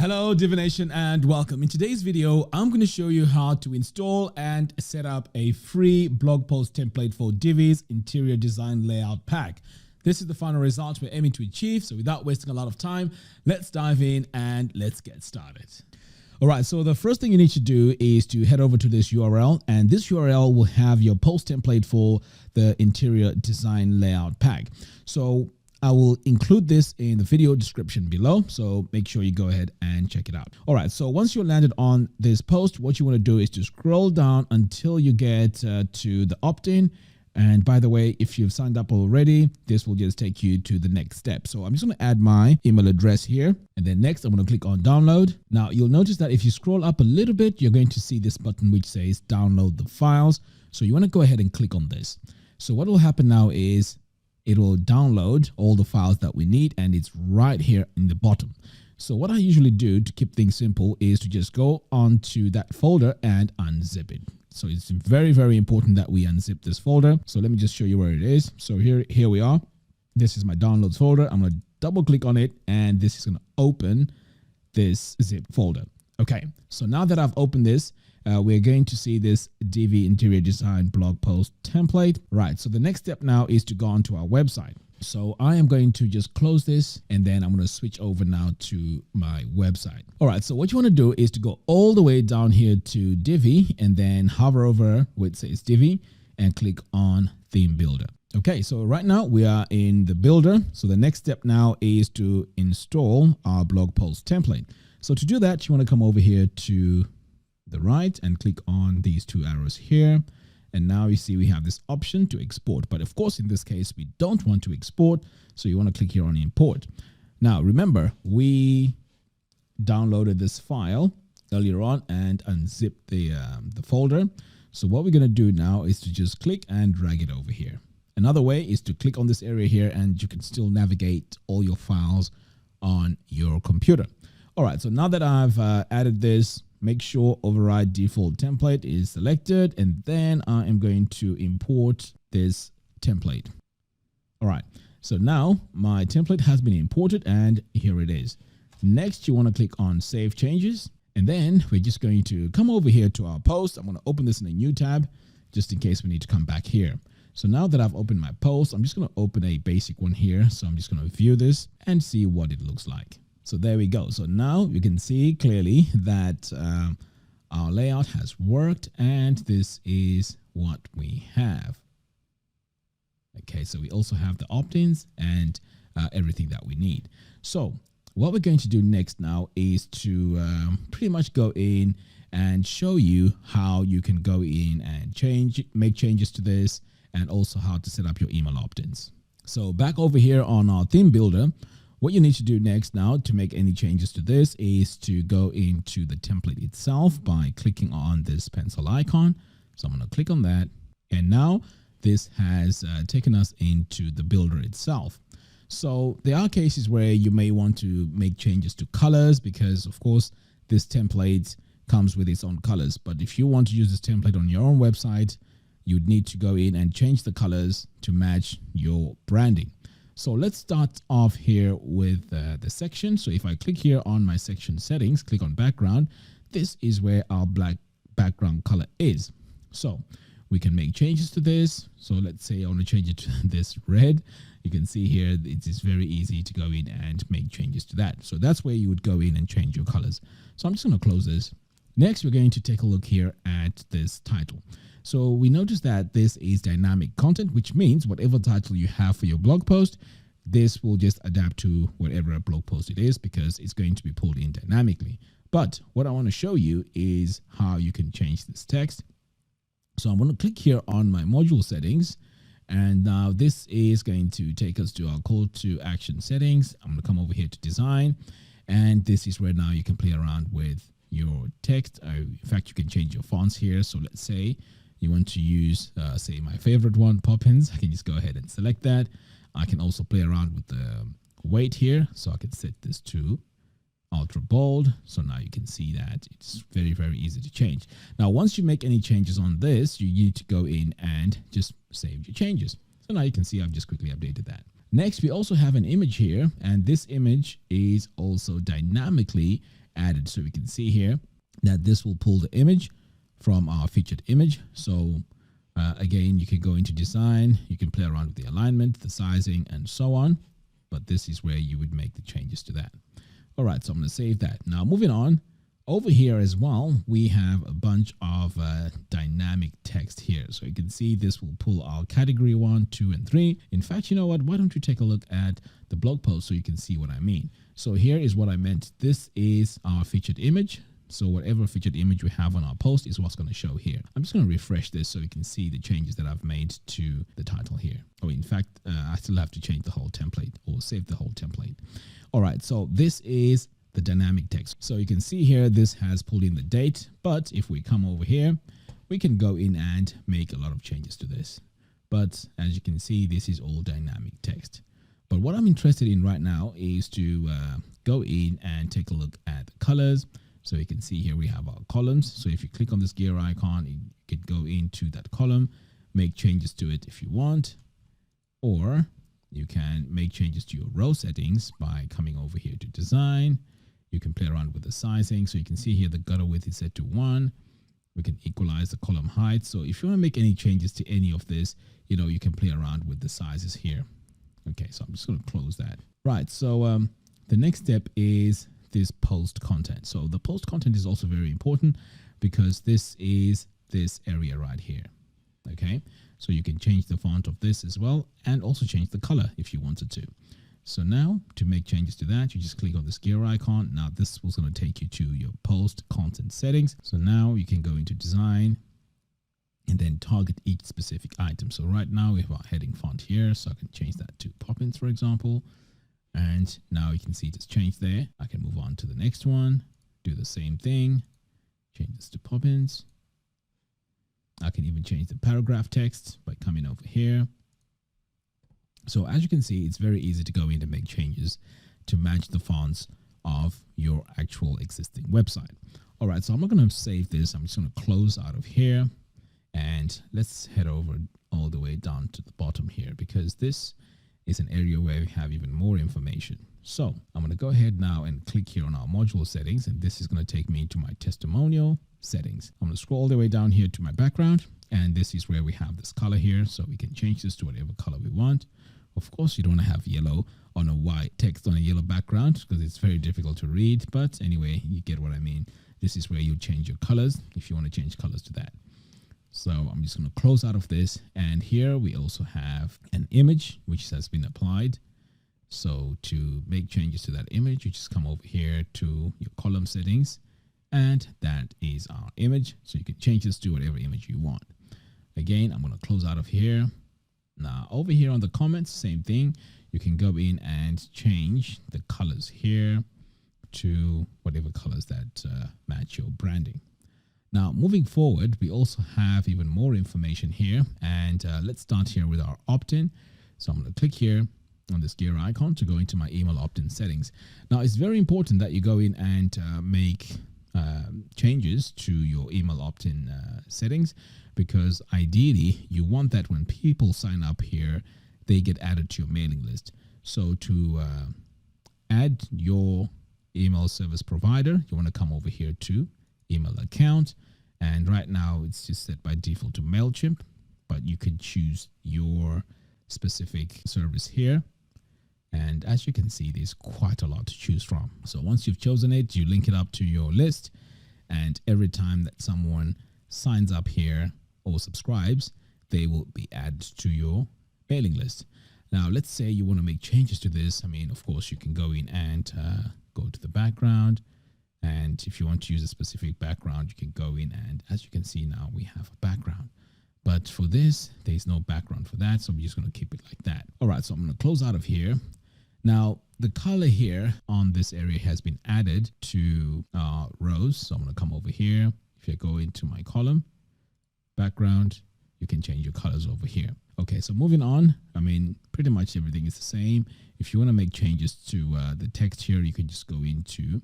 Hello Divi Nation and welcome. In today's video, I'm going to show you how to install and set up a free blog post template for Divi's interior design layout pack. This is the final result we're aiming to achieve. So without wasting a lot of time, let's dive in and let's get started. All right, so the first thing you need to do is to head over to this URL, and this URL will have your post template for the interior design layout pack. So I will include this in the video description below, so make sure you go ahead and check it out. All right, so once you're landed on this post, what you want to do is to scroll down until you get to the opt-in. And by the way, if you've signed up already, this will just take you to the next step. So I'm just going to add my email address here, and then next I'm going to click on download. Now you'll notice that if you scroll up a little bit, you're going to see this button which says download the files. So you want to go ahead and click on this. So what will happen now is it will download all the files that we need, and it's right here in the bottom. So what I usually do to keep things simple is to just go onto that folder and unzip it. So it's very, very important that we unzip this folder. So let me just show you where it is. So here we are. This is my downloads folder. I'm going to double click on it, and this is going to open this zip folder. Okay, so now that I've opened this, we're going to see this Divi interior design blog post template. Right, so the next step now is to go onto our website. So I am going to just close this, and then I'm going to switch over now to my website. All right, so what you want to do is to go all the way down here to Divi, and then hover over where it says Divi and click on theme builder. Okay, so right now we are in the builder. So the next step now is to install our blog post template. So to do that, you want to come over here to the right and click on these two arrows here. And now you see we have this option to export. But of course, in this case, we don't want to export. So you want to click here on import. Now, remember, we downloaded this file earlier on and unzipped the folder. So what we're going to do now is to just click and drag it over here. Another way is to click on this area here, and you can still navigate all your files on your computer. All right, so now that I've added this, make sure override default template is selected, and then I am going to import this template. All right, so now my template has been imported, and here it is. Next, you want to click on save changes, and then we're just going to come over here to our post. I'm going to open this in a new tab just in case we need to come back here. So now that I've opened my post, I'm just going to open a basic one here. So I'm just going to view this and see what it looks like. So there we go. So now you can see clearly that our layout has worked, and this is what we have. Okay, so we also have the opt-ins and everything that we need. So what we're going to do next now is to pretty much go in and show you how you can go in and make changes to this, and also how to set up your email opt-ins. So back over here on our theme builder, what you need to do next now to make any changes to this is to go into the template itself by clicking on this pencil icon. So I'm going to click on that. And now this has taken us into the builder itself. So there are cases where you may want to make changes to colors, because of course this template comes with its own colors. But if you want to use this template on your own website, you'd need to go in and change the colors to match your branding. So let's start off here with the section. So if I click here on my section settings, click on background, this is where our black background color is. So we can make changes to this. So let's say I want to change it to this red. You can see here, it is very easy to go in and make changes to that. So that's where you would go in and change your colors. So I'm just going to close this. Next, we're going to take a look here at this title. So we notice that this is dynamic content, which means whatever title you have for your blog post, this will just adapt to whatever blog post it is, because it's going to be pulled in dynamically. But what I want to show you is how you can change this text. So I'm going to click here on my module settings, and now this is going to take us to our call to action settings. I'm going to come over here to design, and this is where now you can play around with your text. In fact, you can change your fonts here. So let's say you want to use, say, my favorite one, Poppins. I can just go ahead and select that. I can also play around with the weight here. So I can set this to ultra bold. So now you can see that it's very, very easy to change. Now, once you make any changes on this, you need to go in and just save your changes. So now you can see I've just quickly updated that. Next, we also have an image here, and this image is also dynamically added. So we can see here that this will pull the image from our featured image. So again, you can go into design, you can play around with the alignment, the sizing, and so on. But this is where you would make the changes to that. All right, so I'm going to save that. Now moving on, over here as well, we have a bunch of dynamic text here. So you can see this will pull our category 1, 2, and 3. In fact, you know what? Why don't you take a look at the blog post so you can see what I mean? So here is what I meant. This is our featured image. So whatever featured image we have on our post is what's going to show here. I'm just going to refresh this so you can see the changes that I've made to the title here. Oh, in fact, I still have to change the whole template or save the whole template. All right, so this is the dynamic text. So you can see here, this has pulled in the date, but if we come over here, we can go in and make a lot of changes to this. But as you can see, this is all dynamic text. But what I'm interested in right now is to go in and take a look at the colors. So you can see here we have our columns. So if you click on this gear icon, you can go into that column, make changes to it if you want, or you can make changes to your row settings by coming over here to design. You can play around with the sizing. So you can see here the gutter width is set to 1. We can equalize the column height. So if you want to make any changes to any of this, you can play around with the sizes here. Okay, so I'm just going to close that. Right, so the next step is this post content. So the post content is also very important because this is this area right here. Okay, so you can change the font of this as well and also change the color if you wanted to. So now to make changes to that, you just click on this gear icon. Now this was going to take you to your post content settings. So now you can go into design and then target each specific item. So right now we have our heading font here. So I can change that to Poppins, for example. And now you can see it's changed there. I can move on to the next one, do the same thing, change this to Poppins. I can even change the paragraph text by coming over here. So as you can see, it's very easy to go in and make changes to match the fonts of your actual existing website. All right, so I'm not going to save this. I'm just going to close out of here and let's head over all the way down to the bottom here because this is an area where we have even more information. So I'm going to go ahead now and click here on our module settings, and this is going to take me to my testimonial settings. I'm going to scroll all the way down here to my background, and this is where we have this color here. So we can change this to whatever color we want. Of course, you don't want to have yellow on a white text on a yellow background because it's very difficult to read. But anyway, you get what I mean. This is where you change your colors if you want to change colors to that. So I'm just going to close out of this. And here we also have an image which has been applied. So to make changes to that image, you just come over here to your column settings. And that is our image. So you can change this to whatever image you want. Again, I'm going to close out of here. Now over here on the comments, same thing. You can go in and change the colors here to whatever colors that match your branding. Now, moving forward, we also have even more information here. And let's start here with our opt-in. So I'm going to click here on this gear icon to go into my email opt-in settings. Now, it's very important that you go in and make changes to your email opt-in settings because ideally you want that when people sign up here, they get added to your mailing list. So to add your email service provider, you want to come over here to email account. And right now it's just set by default to MailChimp, but you can choose your specific service here. And as you can see, there's quite a lot to choose from. So once you've chosen it, you link it up to your list. And every time that someone signs up here or subscribes, they will be added to your mailing list. Now, let's say you want to make changes to this. I mean, of course, you can go in and go to the background. And if you want to use a specific background, you can go in and as you can see now, we have a background. But for this, there's no background for that. So I'm just going to keep it like that. All right, so I'm going to close out of here. Now, the color here on this area has been added to rows. So I'm going to come over here. If you go into my column, background, you can change your colors over here. Okay, so moving on. I mean, pretty much everything is the same. If you want to make changes to the text here, you can just go into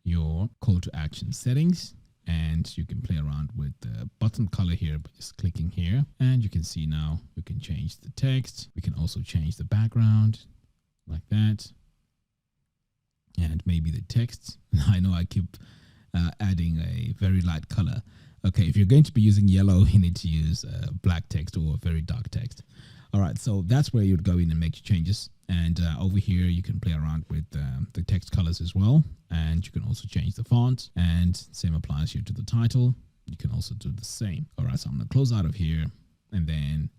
your call to action settings and you can play around with the button color here by just clicking here. And you can see now we can change the text. We can also change the background like that. and maybe the text. I know I keep adding a very light color. Okay, if you're going to be using yellow, you need to use black text or very dark text. All right, so that's where you'd go in and make your changes. And over here, you can play around with the text colors as well. And you can also change the font, and same applies here to the title. You can also do the same. All right, so I'm gonna close out of here, and then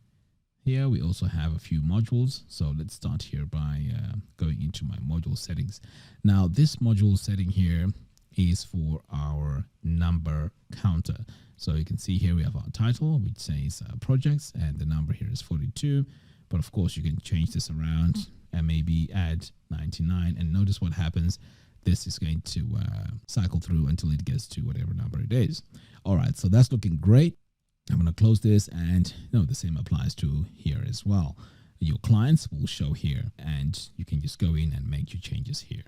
here we also have a few modules. So let's start here by going into my module settings. Now this module setting here is for our number counter. So you can see here we have our title, which says projects, and the number here is 42. But of course you can change this around and maybe add 99, and notice what happens. This is going to cycle through until it gets to whatever number it is. All right, so that's looking great. I'm going to close this, and the same applies to here as well. Your clients will show here, and you can just go in and make your changes here,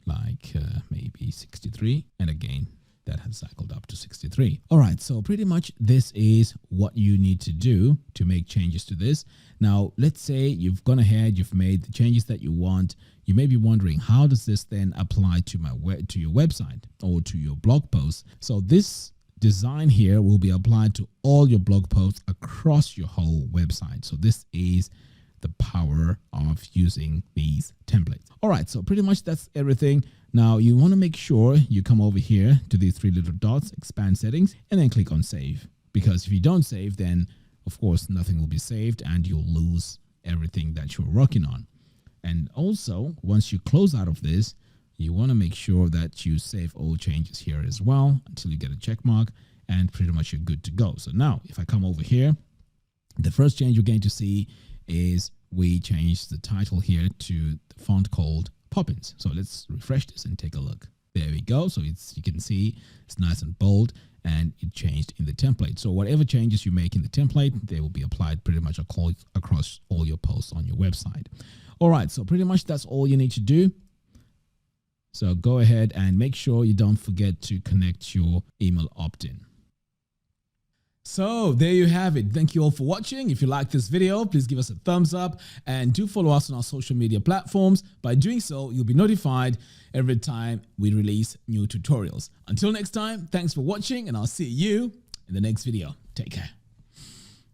like maybe 63, and again that has cycled up to 63. All right, so pretty much this is what you need to do to make changes to this. Now let's say you've gone ahead, you've made the changes that you want. You may be wondering, how does this then apply to your website or to your blog post? So this design here will be applied to all your blog posts across your whole website. So this is the power of using these templates. All right, so pretty much that's everything. Now you want to make sure you come over here to these three little dots, expand settings, and then click on save. Because if you don't save, then of course nothing will be saved and you'll lose everything that you're working on. And also, once you close out of this, you want to make sure that you save all changes here as well until you get a check mark, and pretty much you're good to go. So now if I come over here, the first change you're going to see is we changed the title here to the font called Poppins. So let's refresh this and take a look. There we go. So you can see it's nice and bold, and it changed in the template. So whatever changes you make in the template, they will be applied pretty much across all your posts on your website. All right, so pretty much that's all you need to do. So go ahead and make sure you don't forget to connect your email opt-in. So there you have it. Thank you all for watching. If you like this video, please give us a thumbs up, and do follow us on our social media platforms. By doing so, you'll be notified every time we release new tutorials. Until next time, thanks for watching, and I'll see you in the next video. Take care.